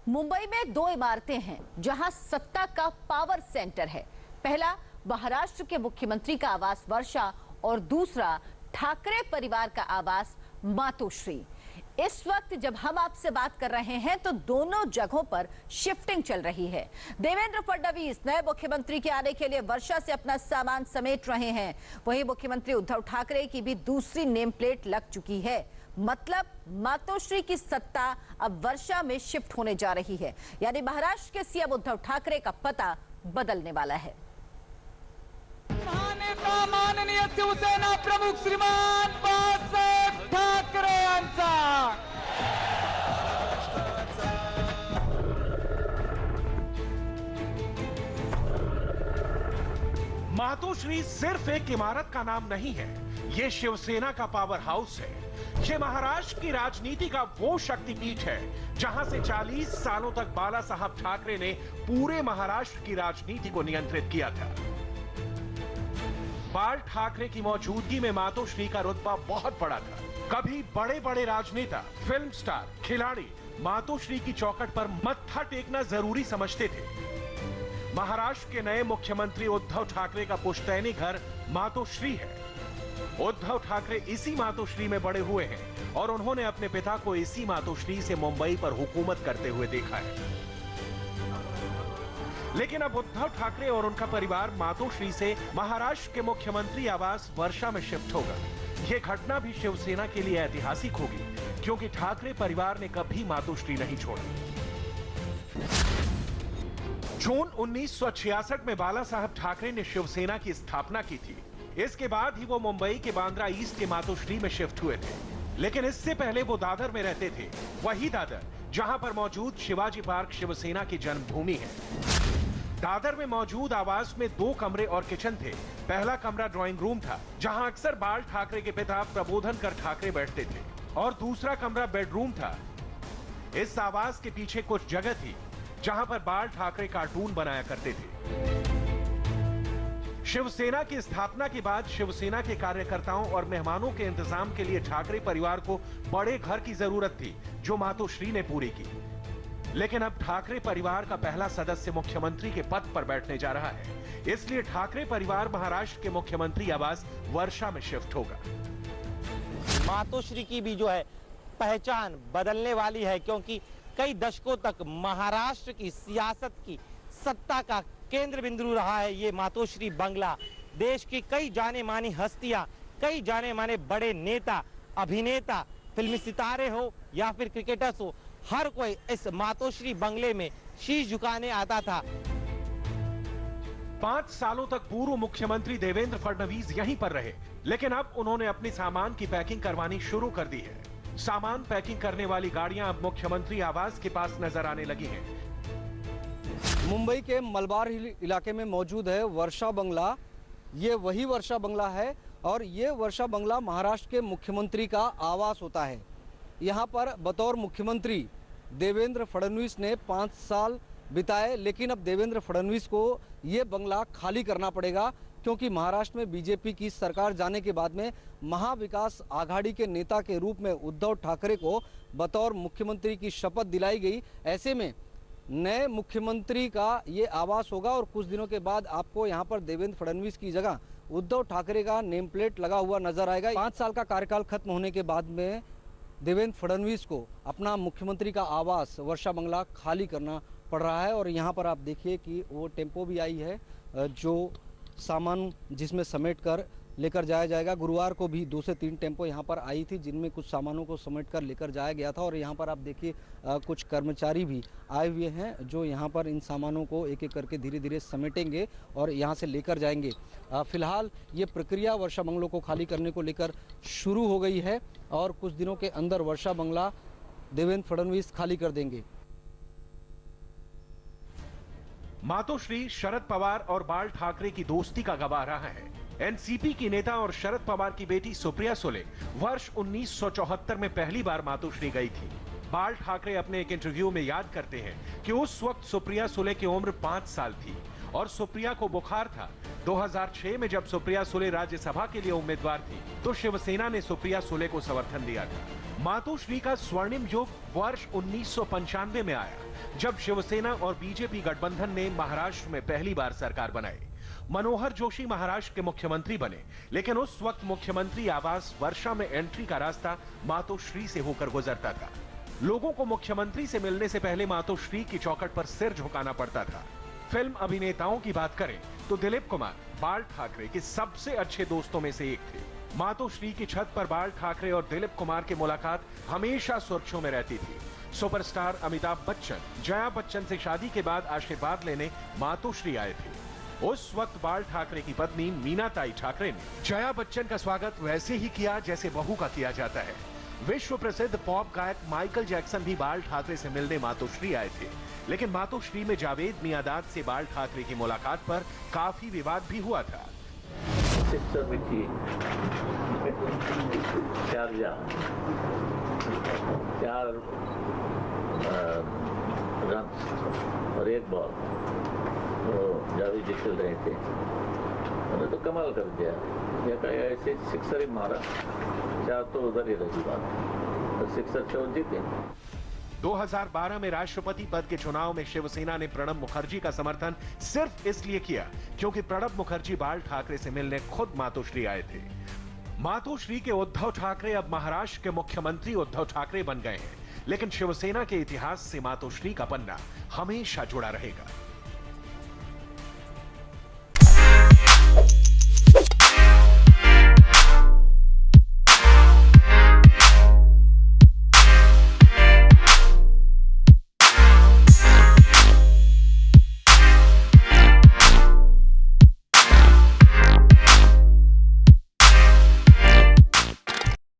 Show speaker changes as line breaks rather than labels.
मुंबई में दो इमारतें हैं जहां सत्ता का पावर सेंटर है। पहला महाराष्ट्र के मुख्यमंत्री का आवास वर्षा और दूसरा ठाकरे परिवार का आवास मातोश्री। इस वक्त जब हम आपसे बात कर रहे हैं तो दोनों जगहों पर शिफ्टिंग चल रही है। देवेंद्र फडणवीस नए मुख्यमंत्री के आने के लिए वर्षा से अपना सामान समेट रहे हैं। वहीं मुख्यमंत्री उद्धव ठाकरे की भी दूसरी नेम प्लेट लग चुकी है। मतलब मातोश्री की सत्ता अब वर्षा में शिफ्ट होने जा रही है, यानी महाराष्ट्र के सीएम उद्धव ठाकरे का पता बदलने वाला है।
माननीय शिवसेना प्रमुख श्रीमान बाळासाहेब ठाकरे यांचा
मातोश्री सिर्फ एक इमारत का नाम नहीं है, ये शिवसेना का पावर हाउस है। ये महाराष्ट्र की राजनीति का वो शक्तिपीठ है जहां से 40 सालों तक बाला साहब ठाकरे ने पूरे महाराष्ट्र की राजनीति को नियंत्रित किया था। बाल ठाकरे की मौजूदगी में मातोश्री का रुतबा बहुत बड़ा था। कभी बड़े बड़े राजनेता, फिल्म स्टार, खिलाड़ी मातोश्री की चौखट पर मत्था टेकना जरूरी समझते थे। महाराष्ट्र के नए मुख्यमंत्री उद्धव ठाकरे का पुश्तैनी घर मातोश्री है। उद्धव ठाकरे इसी मातोश्री में बड़े हुए हैं और उन्होंने अपने पिता को इसी मातोश्री से मुंबई पर हुकूमत करते हुए देखा है। लेकिन अब उद्धव ठाकरे और उनका परिवार मातोश्री से महाराष्ट्र के मुख्यमंत्री आवास वर्षा में शिफ्ट होगा। यह घटना भी शिवसेना के लिए ऐतिहासिक होगी, क्योंकि ठाकरे परिवार ने कभी मातोश्री नहीं छोड़ा। जून 1966 में बाला साहब ठाकरे ने शिवसेना की स्थापना की थी। इसके बाद ही वो मुंबई के बांद्रा ईस्ट के मातोश्री में शिफ्ट हुए थे। लेकिन इससे पहले वो दादर में रहते थे, वही दादर जहां पर मौजूद शिवाजी पार्क शिवसेना की जन्मभूमि है। दादर में मौजूद आवास में 2 कमरे और किचन थे। पहला कमरा ड्राइंग रूम था, जहां अक्सर बाल ठाकरे के पिता प्रबोधनकर ठाकरे बैठते थे, और दूसरा कमरा बेडरूम था। इस आवास के पीछे कुछ जगह थी जहां पर बाल ठाकरे कार्टून बनाया करते थे। शिवसेना की स्थापना के बाद शिवसेना के कार्यकर्ताओं और मेहमानों के इंतजाम के लिए ठाकरे परिवार को बड़े घर की जरूरत थी, जो मातोश्री ने पूरी की। लेकिन अब ठाकरे परिवार का पहला सदस्य मुख्यमंत्री के पद पर बैठने जा रहा है, इसलिए ठाकरे परिवार महाराष्ट्र के मुख्यमंत्री आवास वर्षा में शिफ्ट होगा।
मातोश्री की भी जो है पहचान बदलने वाली है, क्योंकि कई दशकों तक महाराष्ट्र की सियासत की सत्ता का केंद्र बिंदु रहा है ये मातोश्री बंगला। देश की कई जाने मानी हस्तियां, कई जाने माने बड़े नेता, अभिनेता, फिल्मी सितारे हो या फिर क्रिकेटर्स हो, हर कोई इस मातोश्री बंगले में शीश झुकाने आता था।
5 सालों तक पूर्व मुख्यमंत्री देवेंद्र फडणवीस यहीं पर रहे, लेकिन अब उन्होंने अपने सामान की पैकिंग करवानी शुरू कर दी है। सामान पैकिंग करने वाली गाड़ियां अब मुख्यमंत्री आवास के पास नजर आने लगी हैं।
मुंबई के मलबार इलाके में मौजूद है वर्षा बंगला। ये वही वर्षा बंगला है और ये वर्षा बंगला महाराष्ट्र के मुख्यमंत्री का आवास होता है। यहाँ पर बतौर मुख्यमंत्री देवेंद्र फडणवीस ने 5 साल बिताए, लेकिन अब देवेंद्र फडणवीस को ये बंगला खाली करना पड़ेगा, क्योंकि महाराष्ट्र में बीजेपी की सरकार जाने के बाद में महाविकास आघाड़ी के नेता के रूप में उद्धव ठाकरे को बतौर मुख्यमंत्री की शपथ दिलाई गई। ऐसे में नए मुख्यमंत्री का ये आवास होगा और कुछ दिनों के बाद आपको यहाँ पर देवेंद्र फडणवीस की जगह उद्धव ठाकरे का नेम प्लेट लगा हुआ नजर आएगा। 5 साल का कार्यकाल खत्म होने के बाद में देवेंद्र फडणवीस को अपना मुख्यमंत्री का आवास वर्षा बंगला खाली करना पड़ रहा है। और यहाँ पर आप देखिए कि वो टेम्पो भी आई है जो सामान जिसमें समेट कर लेकर जाया जाएगा। गुरुवार को भी 2 से 3 टेम्पो यहाँ पर आई थी, जिनमें कुछ सामानों को समेट कर लेकर जाया गया था। और यहाँ पर आप देखिए कुछ कर्मचारी भी आए हुए हैं जो यहाँ पर इन सामानों को एक एक करके धीरे धीरे समेटेंगे और यहाँ से लेकर जाएंगे। फिलहाल ये प्रक्रिया वर्षा बंगलों को खाली करने को लेकर शुरू हो गई है और कुछ दिनों के अंदर वर्षा बंगला देवेंद्र फडणवीस खाली कर देंगे।
मातोश्री शरद पवार और बाल ठाकरे की दोस्ती का गवाह रहा है। एनसीपी की नेता और शरद पवार की बेटी सुप्रिया सुले वर्ष 1974 में पहली बार मातोश्री गई थी। बाल ठाकरे अपने एक इंटरव्यू में याद करते हैं कि उस वक्त सुप्रिया सुले की उम्र 5 साल थी और सुप्रिया को बुखार था। 2006 में जब सुप्रिया सुले राज्यसभा के लिए उम्मीदवार थी तो शिवसेना ने सुप्रिया सुले को समर्थन दिया था। मातोश्री का स्वर्णिम युग वर्ष 1995 में आया, जब शिवसेना और बीजेपी गठबंधन ने महाराष्ट्र में पहली बार सरकार बनाई। मनोहर जोशी महाराष्ट्र के मुख्यमंत्री बने, लेकिन उस वक्त मुख्यमंत्री आवास वर्षा में एंट्री का रास्ता मातोश्री से होकर गुजरता था। लोगों को मुख्यमंत्री से मिलने से पहले मातोश्री की चौखट पर सिर झुकाना पड़ता था। फिल्म अभिनेताओं की बात करें तो दिलीप कुमार बाल ठाकरे के सबसे अच्छे दोस्तों में से एक थे। मातोश्री की छत पर बाल ठाकरे और दिलीप कुमार की मुलाकात हमेशा सुर्खियों में रहती थी। सुपरस्टार अमिताभ बच्चन जया बच्चन से शादी के बाद आशीर्वाद लेने मातोश्री आए थे। उस वक्त बाल ठाकरे की पत्नी मीनाताई ठाकरे ने जया बच्चन का स्वागत वैसे ही किया जैसे बहू का किया जाता है। विश्व प्रसिद्ध पॉप गायक माइकल जैक्सन भी बाल ठाकरे से मिलने मातोश्री आए थे, लेकिन मातोश्री में जावेद मियांदाद से बाल ठाकरे की मुलाकात पर काफी विवाद भी हुआ था।
चार रन और एक बॉल तो जावेद जी खेल रहे थे, उन्होंने तो कमाल कर दिया। ऐसे सिक्सर ही मारा, चार तो उधर ही रही बात, तो सिक्सर से वो जीते।
2012 में राष्ट्रपति पद के चुनाव में शिवसेना ने प्रणब मुखर्जी का समर्थन सिर्फ इसलिए किया क्योंकि प्रणब मुखर्जी बाल ठाकरे से मिलने खुद मातोश्री आए थे। मातोश्री के उद्धव ठाकरे अब महाराष्ट्र के मुख्यमंत्री उद्धव ठाकरे बन गए हैं, लेकिन शिवसेना के इतिहास से मातोश्री का पन्ना हमेशा जुड़ा रहेगा।